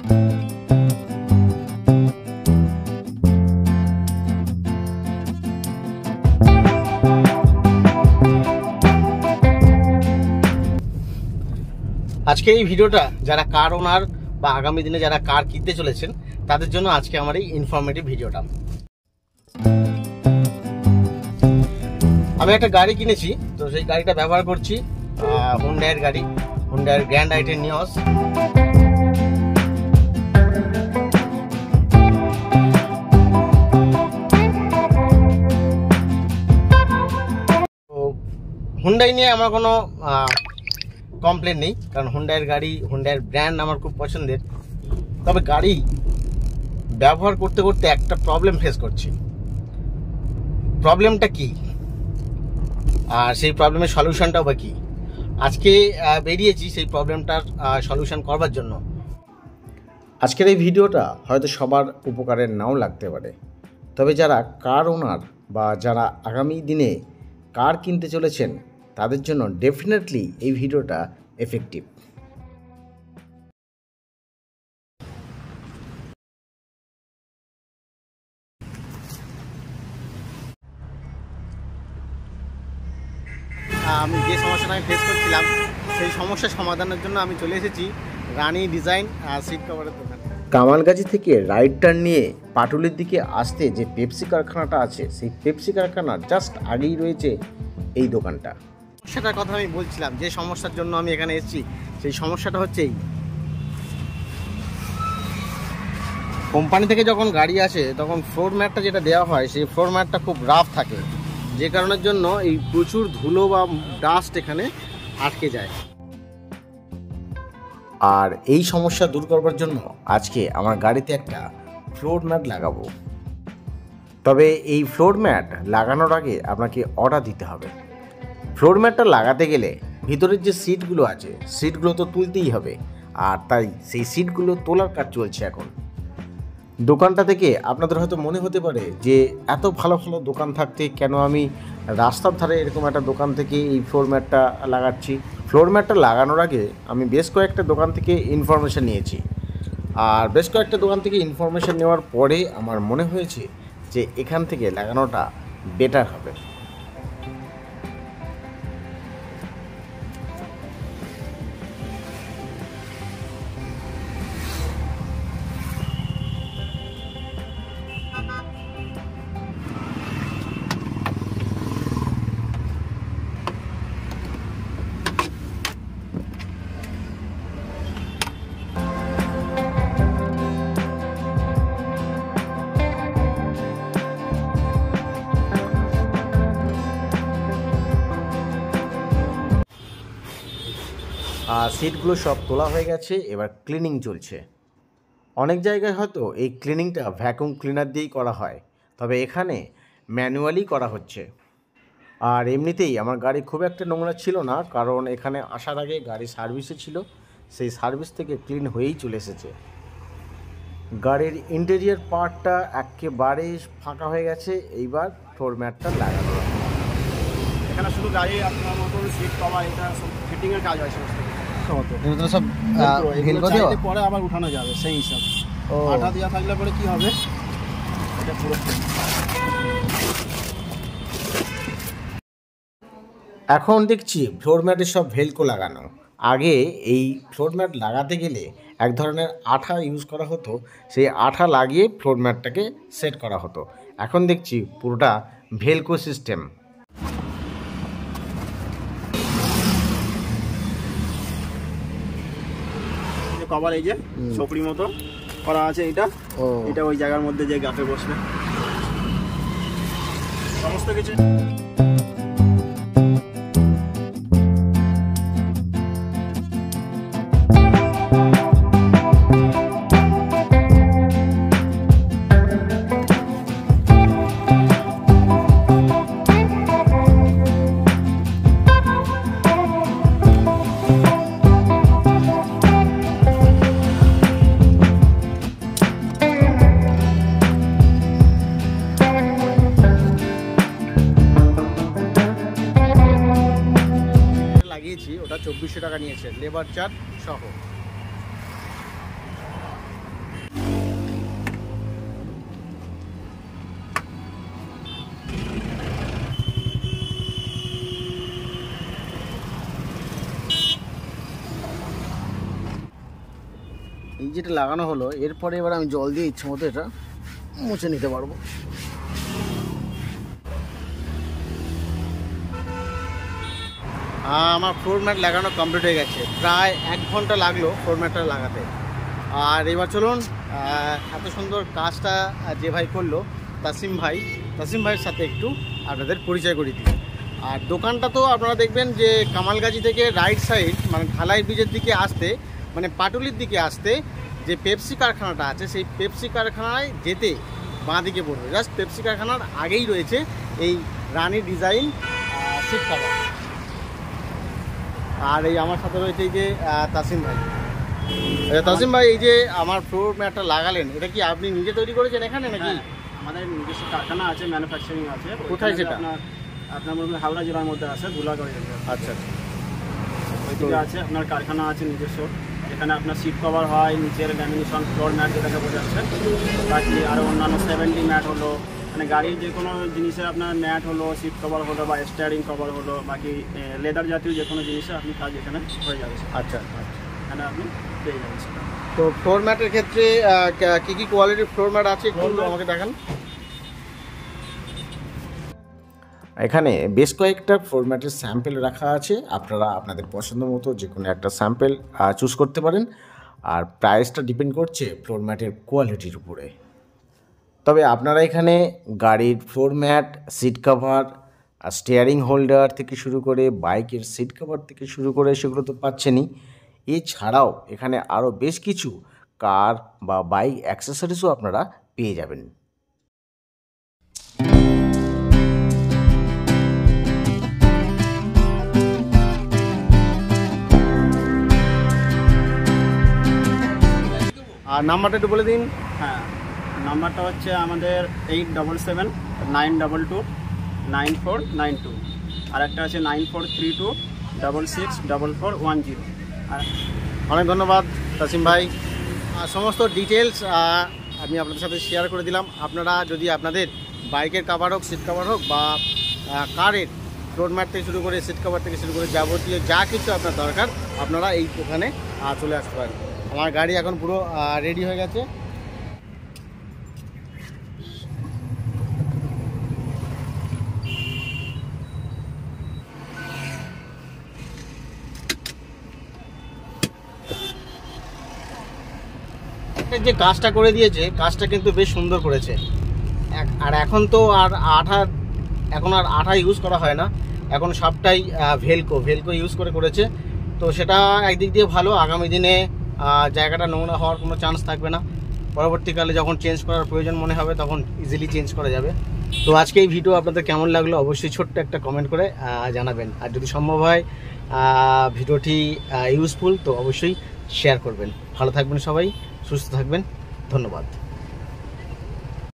আজকে এই ভিডিওটা যারা কার ওনার বা আগামী দিনে যারা কার কিনতে চলেছেন তাদের জন্য আজকে আমার এই ইনফরমেটিভ ভিডিওটা। আমি একটা গাড়ি কিনেছি, তো সেই গাড়িটা ব্যবহার করছি হুন্ডাইয়ের গাড়ি, হুন্ডাইয়ের গ্র্যান্ড আই-10 নিওস। তো হুন্ডাই নিয়ে আমার কোনো কমপ্লেন নেই, কারণ হুন্ডাইয়ের গাড়ি, হুন্ডাইয়ের ব্র্যান্ড আমার খুব পছন্দের। তবে গাড়ি ব্যবহার করতে করতে একটা প্রবলেম ফেস করছি। প্রবলেমটা কি আর সেই প্রবলেমের সলিউশনটাও বা কি, আজকে বেরিয়েছি সেই প্রবলেমটার সলিউশন করবার জন্য। আজকের এই ভিডিওটা হয়তো সবার উপকারের নাও লাগতে পারে, তবে যারা কার ওনার বা যারা আগামী দিনে কার কিনতে চলেছেন তাদের জন্য ডেফিনেটলি এই ভিডিওটা এফেক্টিভ। আমি যে সমস্যাটা আমি ফেস করছিলাম সেই সমস্যার সমাধানের জন্য আমি চলে এসেছি রানী ডিজাইন সিট কভারের দোকানে। কামালগাজী থেকে রাইট টার্ন নিয়ে পাটুলির দিকে আসতে যে পেপসি কারখানাটা আছে, সেই পেপসি কারখানার জাস্ট আগেই রয়েছে এই দোকানটা। সেটার কথা আমি বলছিলাম, যে সমস্যার জন্য আমি এখানে এসেছি সেই সমস্যাটা হচ্ছে এই, কোম্পানি থেকে যখন গাড়ি আসে তখন ফ্লোর ম্যাটটা যেটা দেওয়া হয় সেই ফ্লোর ম্যাটটা খুব রাফ থাকে, যে কারণের জন্য এই প্রচুর ধুলো বা ডাস্ট এখানে আটকে যায়। আর এই সমস্যা দূর করবার জন্য আজকে আমার গাড়িতে একটা ফ্লোর ম্যাট লাগাবো। তবে এই ফ্লোর ম্যাট লাগানোর আগে আপনাকে অর্ডার দিতে হবে। ফ্লোর ম্যাটটা লাগাতে গেলে ভিতরের যে সিটগুলো আছে সিটগুলো তো তুলতেই হবে, আর তাই সেই সিটগুলো তোলার কাজ চলছে এখন। দোকানটা থেকে আপনাদের হয়তো মনে হতে পারে যে এত ভালো ভালো দোকান থাকতে কেন আমি রাস্তার ধারে এরকম একটা দোকান থেকে এই ফ্লোর ম্যাটটা লাগাচ্ছি। ফ্লোর ম্যাটটা লাগানোর আগে আমি বেশ কয়েকটা দোকান থেকে ইনফরমেশান নিয়েছি, আর বেশ কয়েকটা দোকান থেকে ইনফরমেশান নেওয়ার পরে আমার মনে হয়েছে যে এখান থেকে লাগানোটা বেটার হবে। আর সিটগুলো সব তোলা হয়ে গেছে, এবার ক্লিনিং চলছে। অনেক জায়গায় হয়তো এই ক্লিনিংটা ভ্যাকুয়াম ক্লিনার দিয়েই করা হয়, তবে এখানে ম্যানুয়ালি করা হচ্ছে। আর এমনিতেই আমার গাড়ি খুব একটা নোংরা ছিল না, কারণ এখানে আসার আগে গাড়ি সার্ভিসে ছিল, সেই সার্ভিস থেকে ক্লিন হয়েই চলে এসেছে। গাড়ির ইন্টেরিয়ার পার্টটা একেবারে ফাঁকা হয়ে গেছে, এইবার ফ্লোর ম্যাটটা লাগানো। এখানে শুধু গাড়ি আপনার মতো সিট কভার এটা সব ফিটিংয়ের কাজ হয় সমস্ত সব পরে আবার উঠানো যাবে সেই হিসাব। আঠা দেওয়া থাকলে পরে কি হবে, এটা পুরো এখন দেখছি ফ্লোর ম্যাটে সব ভেলকো লাগানো। আগে এই ফ্লোর ম্যাট লাগাতে গেলে এক ধরনের আঠা ইউজ করা হতো, সেই আঠা লাগিয়ে ফ্লোর ম্যাটটাকে সেট করা হতো। এখন দেখছি পুরোটা ভেলকো সিস্টেম। কভার এই যে ছপড়ি মতো করা আছে, এটা ওই জায়গার মধ্যে যে গাপে বসবে সমস্ত কিছু। ওটা 2400 টাকা নিয়েছে লেবার চার্জ সহ। এই যেটা লাগানো হলো, এরপরে এবার আমি জল দিয়ে ইচ্ছে মতো এটা মুছে নিতে পারবো। আমার ফ্লোর ম্যাট লাগানো কমপ্লিট হয়ে গেছে, প্রায় 1 ঘন্টা লাগলো ফ্লোর ম্যাটটা লাগাতে। আর এবার চলুন এত সুন্দর কাজটা যে ভাই করলো তাসিম ভাইয়ের সাথে একটু আপনাদের পরিচয় করে দিই। আর দোকানটা তো আপনারা দেখবেন যে কামালগাজী থেকে রাইট সাইড, মানে ঢালাই ব্রিজের দিকে আসতে, মানে পাটুলির দিকে আসতে যে পেপসি কারখানাটা আছে, সেই পেপসি কারখানায় যেতে বাঁ দিকে পড়বে। জাস্ট পেপসি কারখানার আগেই রয়েছে এই রানী ডিজাইন সিট কভার। আর এই আমার সাথে রয়েছে এই যে তাসিম ভাই। তাসিম ভাই, এই যে আমার ফ্লোর ম্যাটটা লাগালেন, এটা কি আপনি নিজে তৈরি করেছেন এখানে নাকি? আমাদের নিজস্ব কারখানা আছে, ম্যানুফ্যাকচারিং আছে। কোথায় সেটা? আপনার মনে হয় হাওড়া জেলার মধ্যে আছে, ধুলাগড়ে। আচ্ছা, ওইদিকে আছে আপনার কারখানা আছে নিজস্ব, এখানে আপনার সিট কভার হয়, নিচের ল্যামিনেশন ফ্লোর ম্যাট যেটাকে বোঝাচ্ছে, বাকি আরও অন্যান্য 70 ম্যাট হলো, মানে গাড়ির যে কোনো জিনিসের আপনার ম্যাট হলো, সিট কভার হলো বা স্টিয়ারিং কভার হলো, বাকি লেদার জাতীয় যে কোনো জিনিসের আপনি কাজ এখানে হয়ে যাবে। আচ্ছা, এখানে আপনি পেয়ে যাবেন সেটা। তো ফ্লোর ম্যাটের ক্ষেত্রে কী কী কোয়ালিটির ফ্লোর ম্যাট আছে একটু আমাকে দেখান। এখানে বেশ কয়েকটা ফ্লোর ম্যাটের স্যাম্পেল রাখা আছে, আপনারা আপনাদের পছন্দ মতো যে কোনো একটা স্যাম্পেল চুজ করতে পারেন। আর প্রাইসটা ডিপেন্ড করছে ফ্লোর ম্যাটের কোয়ালিটির উপরে। তবে আপনারা এখানে গাড়ির floor mat, seat cover, steering holder থেকে শুরু করে বাইকের সিট কভার থেকে শুরু করে সেগুলো তো পাচ্ছেনই। এছাড়াও এখানে আরও বেশ কিছু কার বা বাইক অ্যাক্সেসরিজও আপনারা পেয়ে যাবেন। আর নাম্বারটা একটু বলে দিন। হ্যাঁ, নাম্বারটা হচ্ছে আমাদের 8779929492, আর একটা আছে 9432664410। আর অনেক ধন্যবাদ তাসিম ভাই। সমস্ত ডিটেলস আমি আপনাদের সাথে শেয়ার করে দিলাম। আপনারা যদি আপনাদের বাইকের কভার হোক, সিট কভার হোক, বা কারের ফ্লোর ম্যাট থেকে শুরু করে সিট কভার থেকে শুরু করে যাবতীয় যা কিছু আপনার দরকার, আপনারা এই দোকানে চলে আসতে পারেন। আমার গাড়ি এখন পুরো রেডি হয়ে গেছে। যে কাজটা করে দিয়েছে, কাজটা কিন্তু বেশ সুন্দর করেছে। আর এখন তো আর আঠা ইউজ করা হয় না, এখন সবটাই ভেলকো ইউজ করেছে। তো সেটা একদিক দিয়ে ভালো, আগামী দিনে জায়গাটা নোংরা হওয়ার কোনো চান্স থাকবে না। পরবর্তীকালে যখন চেঞ্জ করার প্রয়োজন মনে হবে তখন ইজিলি চেঞ্জ করা যাবে। তো আজকে এই ভিডিও আপনাদের কেমন লাগলো অবশ্যই ছোট্ট একটা কমেন্ট করে জানাবেন। আর যদি সম্ভব হয় ভিডিওটি ইউজফুল তো অবশ্যই শেয়ার করবেন। ভালো থাকবেন সবাই, সুস্থ থাকবেন, ধন্যবাদ।